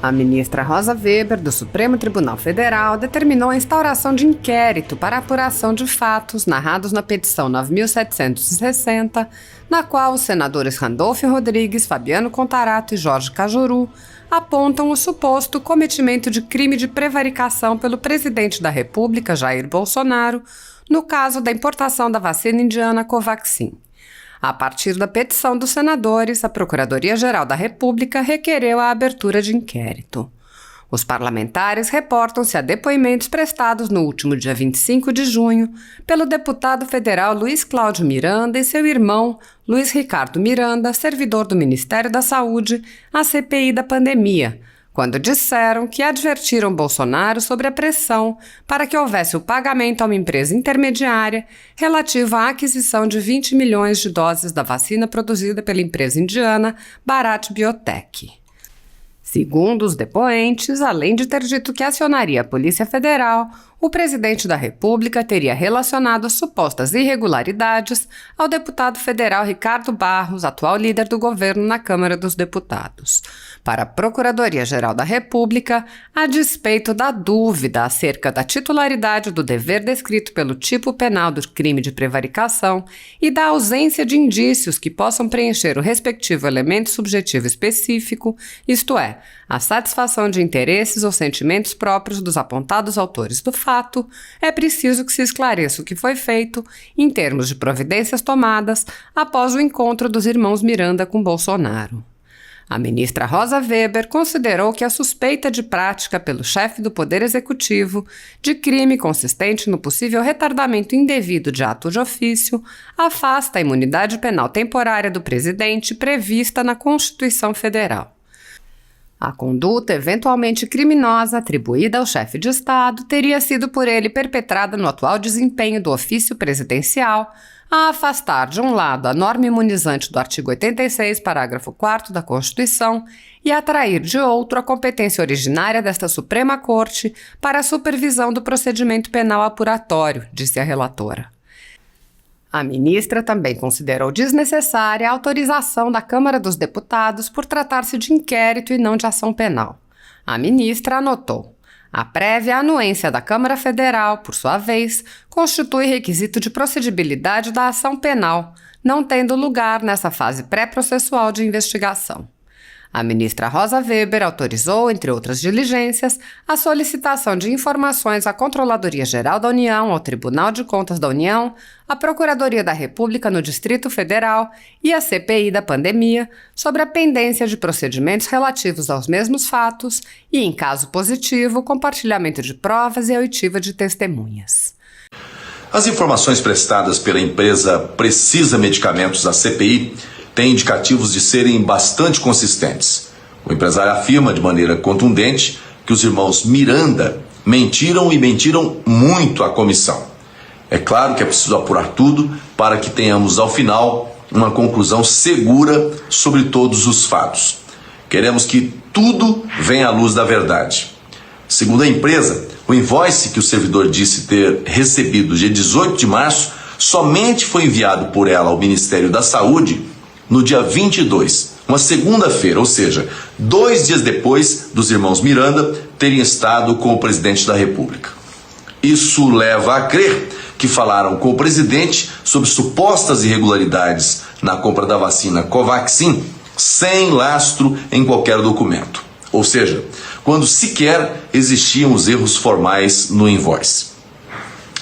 A ministra Rosa Weber, do Supremo Tribunal Federal, determinou a instauração de inquérito para apuração de fatos narrados na petição 9.760, na qual os senadores Randolfo Rodrigues, Fabiano Contarato e Jorge Cajuru apontam o suposto cometimento de crime de prevaricação pelo presidente da República, Jair Bolsonaro, no caso da importação da vacina indiana Covaxin. A partir da petição dos senadores, a Procuradoria-Geral da República requereu a abertura de inquérito. Os parlamentares reportam-se a depoimentos prestados no último dia 25 de junho pelo deputado federal Luiz Cláudio Miranda e seu irmão Luiz Ricardo Miranda, servidor do Ministério da Saúde, à CPI da pandemia, quando disseram que advertiram Bolsonaro sobre a pressão para que houvesse o pagamento a uma empresa intermediária relativa à aquisição de 20 milhões de doses da vacina produzida pela empresa indiana Bharat Biotech. Segundo os depoentes, além de ter dito que acionaria a Polícia Federal, o presidente da República teria relacionado supostas irregularidades ao deputado federal Ricardo Barros, atual líder do governo na Câmara dos Deputados. Para a Procuradoria-Geral da República, a despeito da dúvida acerca da titularidade do dever descrito pelo tipo penal do crime de prevaricação e da ausência de indícios que possam preencher o respectivo elemento subjetivo específico, isto é, a satisfação de interesses ou sentimentos próprios dos apontados autores do fato, é preciso que se esclareça o que foi feito em termos de providências tomadas após o encontro dos irmãos Miranda com Bolsonaro. A ministra Rosa Weber considerou que a suspeita de prática pelo chefe do Poder Executivo de crime consistente no possível retardamento indevido de ato de ofício afasta a imunidade penal temporária do presidente prevista na Constituição Federal. A conduta eventualmente criminosa atribuída ao chefe de Estado teria sido por ele perpetrada no atual desempenho do ofício presidencial, a afastar, de um lado, a norma imunizante do artigo 86, parágrafo 4º da Constituição e atrair, de outro, a competência originária desta Suprema Corte para a supervisão do procedimento penal apuratório, disse a relatora. A ministra também considerou desnecessária a autorização da Câmara dos Deputados por tratar-se de inquérito e não de ação penal. A ministra anotou: a prévia anuência da Câmara Federal, por sua vez, constitui requisito de procedibilidade da ação penal, não tendo lugar nessa fase pré-processual de investigação. A ministra Rosa Weber autorizou, entre outras diligências, a solicitação de informações à Controladoria-Geral da União, ao Tribunal de Contas da União, à Procuradoria da República no Distrito Federal e à CPI da pandemia sobre a pendência de procedimentos relativos aos mesmos fatos e, em caso positivo, compartilhamento de provas e a oitiva de testemunhas. As informações prestadas pela empresa Precisa Medicamentos à CPI têm indicativos de serem bastante consistentes. O empresário afirma de maneira contundente que os irmãos Miranda mentiram e mentiram muito à comissão. É claro que é preciso apurar tudo para que tenhamos, ao final, uma conclusão segura sobre todos os fatos. Queremos que tudo venha à luz da verdade. Segundo a empresa, o invoice que o servidor disse ter recebido dia 18 de março somente foi enviado por ela ao Ministério da Saúde no dia 22, uma segunda-feira, ou seja, 2 dias depois dos irmãos Miranda terem estado com o presidente da República. Isso leva a crer que falaram com o presidente sobre supostas irregularidades na compra da vacina Covaxin sem lastro em qualquer documento. Ou seja, quando sequer existiam os erros formais no invoice.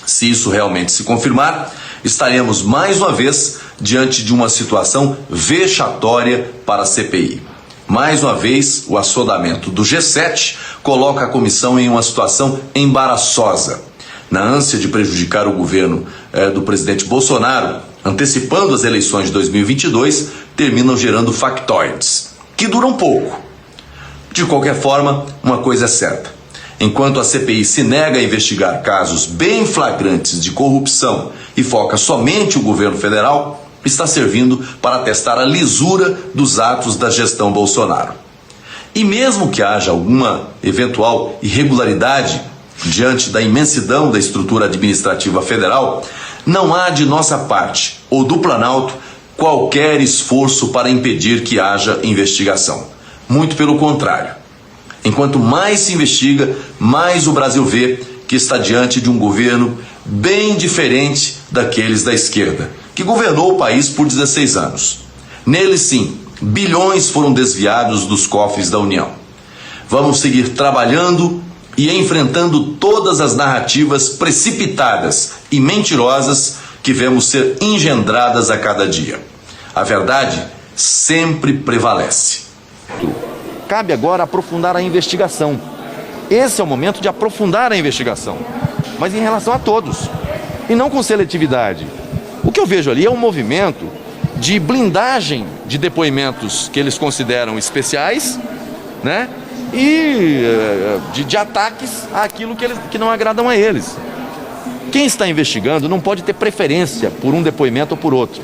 Se isso realmente se confirmar, estaremos mais uma vez diante de uma situação vexatória para a CPI. Mais uma vez, o assodamento do G7 coloca a comissão em uma situação embaraçosa. Na ânsia de prejudicar o governo do presidente Bolsonaro, antecipando as eleições de 2022, terminam gerando factoides, que duram pouco. De qualquer forma, uma coisa é certa. Enquanto a CPI se nega a investigar casos bem flagrantes de corrupção e foca somente o governo federal, está servindo para testar a lisura dos atos da gestão Bolsonaro. E mesmo que haja alguma eventual irregularidade diante da imensidão da estrutura administrativa federal, não há de nossa parte ou do Planalto qualquer esforço para impedir que haja investigação. Muito pelo contrário. Enquanto mais se investiga, mais o Brasil vê que está diante de um governo bem diferente daqueles da esquerda, que governou o país por 16 anos. Nele, sim, bilhões foram desviados dos cofres da União. Vamos seguir trabalhando e enfrentando todas as narrativas precipitadas e mentirosas que vemos ser engendradas a cada dia. A verdade sempre prevalece. Cabe agora aprofundar a investigação. Esse é o momento de aprofundar a investigação, mas em relação a todos, e não com seletividade. O que eu vejo ali é um movimento de blindagem de depoimentos que eles consideram especiais, né? E de ataques àquilo que não agradam a eles. Quem está investigando não pode ter preferência por um depoimento ou por outro.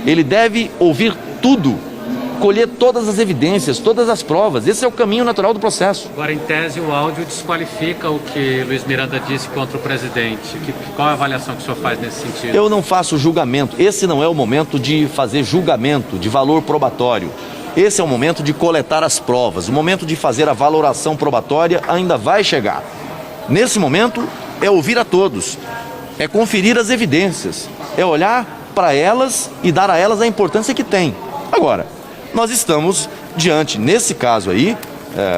Ele deve ouvir tudo, colher todas as evidências, todas as provas. Esse é o caminho natural do processo. Agora, em tese, o áudio desqualifica o que Luiz Miranda disse contra o presidente. Qual é a avaliação que o senhor faz nesse sentido? Eu não faço julgamento. Esse não é o momento de fazer julgamento, de valor probatório. Esse é o momento de coletar as provas. O momento de fazer a valoração probatória ainda vai chegar. Nesse momento, é ouvir a todos, é conferir as evidências, é olhar para elas e dar a elas a importância que tem. Agora, nós estamos diante, nesse caso aí,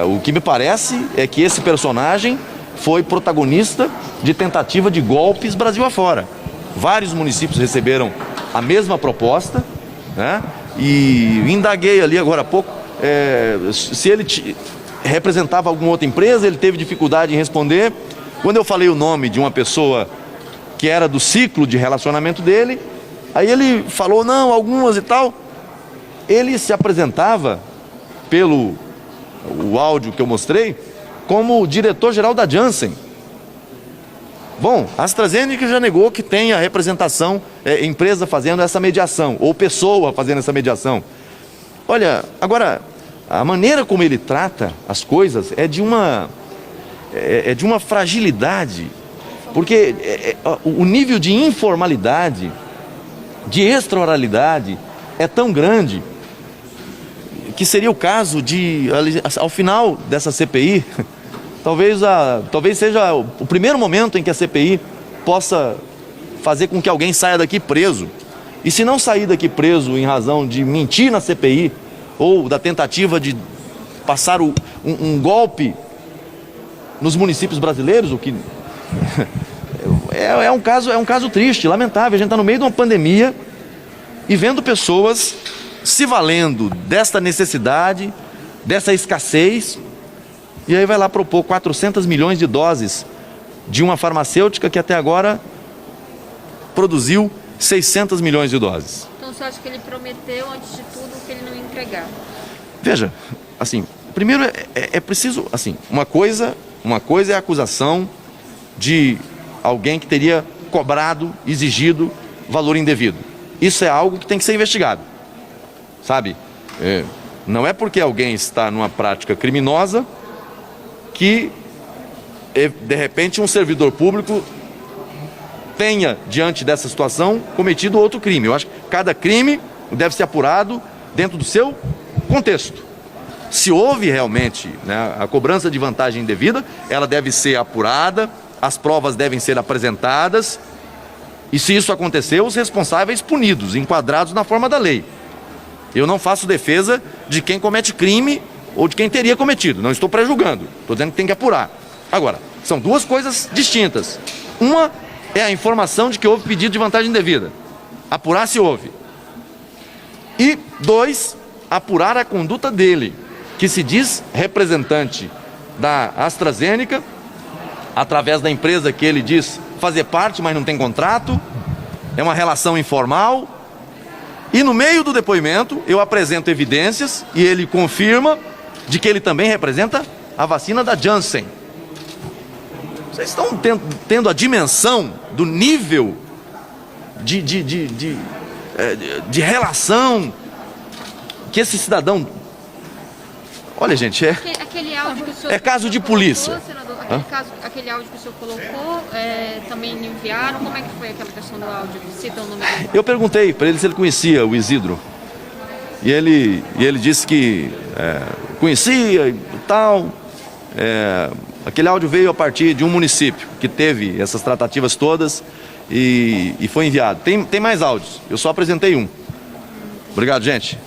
o que me parece é que esse personagem foi protagonista de tentativa de golpes Brasil afora. Vários municípios receberam a mesma proposta, né? E indaguei ali agora há pouco se ele representava alguma outra empresa, ele teve dificuldade em responder. Quando eu falei o nome de uma pessoa que era do ciclo de relacionamento dele, aí ele falou, não, algumas e tal. Ele se apresentava, pelo o áudio que eu mostrei, como diretor-geral da Janssen. Bom, a AstraZeneca já negou que tenha representação, empresa fazendo essa mediação, ou pessoa fazendo essa mediação. Olha, agora, a maneira como ele trata as coisas é de uma fragilidade, porque o nível de informalidade, de extraoralidade é tão grande que seria o caso de, ao final dessa CPI, talvez seja o primeiro momento em que a CPI possa fazer com que alguém saia daqui preso. E se não sair daqui preso em razão de mentir na CPI ou da tentativa de passar um golpe nos municípios brasileiros, o que é um caso triste, lamentável. A gente está no meio de uma pandemia e vendo pessoas se valendo desta necessidade, dessa escassez, e aí vai lá propor 400 milhões de doses de uma farmacêutica que até agora produziu 600 milhões de doses. Então você acha que ele prometeu, antes de tudo, que ele não ia entregar? Veja, assim, primeiro é preciso, assim, uma coisa é a acusação de alguém que teria cobrado, exigido valor indevido. Isso é algo que tem que ser investigado, sabe? Não é porque alguém está numa prática criminosa que, de repente, um servidor público tenha, diante dessa situação, cometido outro crime. Eu acho que cada crime deve ser apurado dentro do seu contexto. Se houve realmente, né, a cobrança de vantagem indevida, ela deve ser apurada, as provas devem ser apresentadas, e se isso acontecer, os responsáveis punidos, enquadrados na forma da lei. Eu não faço defesa de quem comete crime ou de quem teria cometido, não estou pré-julgando, estou dizendo que tem que apurar. Agora, são duas coisas distintas. Uma é a informação de que houve pedido de vantagem indevida, apurar se houve. E dois, apurar a conduta dele, que se diz representante da AstraZeneca, através da empresa que ele diz fazer parte, mas não tem contrato, é uma relação informal. E no meio do depoimento eu apresento evidências e ele confirma de que ele também representa a vacina da Janssen. Vocês estão tendo a dimensão do nível de relação que esse cidadão... Olha, gente, aquele áudio que o senhor caso de polícia. Colocou, senador, aquele áudio que o senhor colocou, também enviaram. Como é que foi aquela questão do áudio? Cita o nome dele. Eu perguntei para ele se ele conhecia o Isidro. E ele disse que conhecia e tal. Aquele áudio veio a partir de um município que teve essas tratativas todas e foi enviado. Tem mais áudios, eu só apresentei um. Obrigado, gente.